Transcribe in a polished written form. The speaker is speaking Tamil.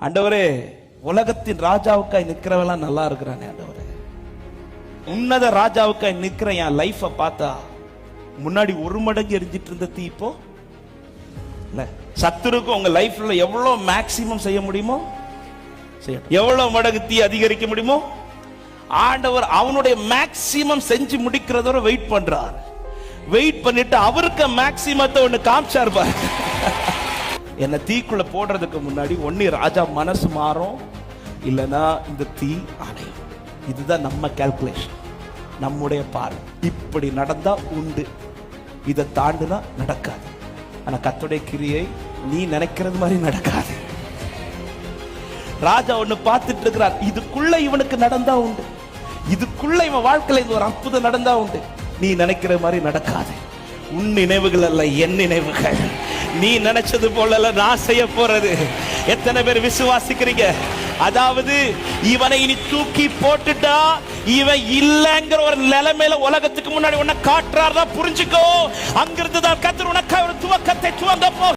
ஆண்டவரே, உலகத்தின் ராஜாவுக்காய் நிக்கிறவெல்லாம் நல்லா இருக்கிறானே ஆண்டவரே, உன்னத ராஜாவுக்காய் நிக்கிற என் லைஃப பார்த்தா முன்னாடி 1 மடங்கு எரிஞ்சிட்டு இருந்த தீ இப்போ இல்ல. சத்துருக்கு உங்க லைஃப்ல எவ்வளவு மேக்சிமம் செய்ய முடியுமோ செய்யணும். எவ்வளவு மடங்கு தீ அதிகரிக்க முடியுமோ ஆண்டவர் அவனுடைய மேக்சிமம் செஞ்சு முடிக்கிறதோட வெயிட் பண்றார். வெயிட் பண்ணிட்டு அவருக்கு மேக்சிமத்தை ஒண்ணு காமிச்சார் பாரு. என்ன தீக்குள்ள போடுறதுக்கு முன்னாடி ஒண்ணு ராஜா மனசு மாறும், இல்லனா இந்த தீ அணையும். இதுதான் நம்ம கால்குலேஷன், நம்முடைய பார்வை. இப்படி நடந்தா உண்டு, இதை தாண்டுனா நடக்காது. ஆனா கர்த்தருடைய கிரியை நீ நினைக்கிறது மாதிரி நடக்காது. ராஜா ஒண்ணு பார்த்துட்டு இருக்கிறார், இதுக்குள்ள இவனுக்கு நடந்தா உண்டு, இதுக்குள்ள இவன் வாழ்க்கையில இது ஒரு அற்புதம் நடந்தா உண்டு. நீ நினைக்கிற மாதிரி நடக்காது. உன் நினைவுகள் அல்ல என் நினைவுகள். நீ நினைச்சது போல நான் செய்ய போறது. எத்தனை பேர் விசுவாசிக்கிறீங்க? அதாவது இவனை இனி தூக்கி போட்டுட்டா இவன் இல்லங்கிற ஒரு நிலைமையில உலகத்துக்கு முன்னாடி உன்னை காட்டுறாருதான் புரிஞ்சுக்கோ. அங்கிருந்து தான் கர்த்தர் உனக்காக ஒரு துவக்கத்தை துவங்க போ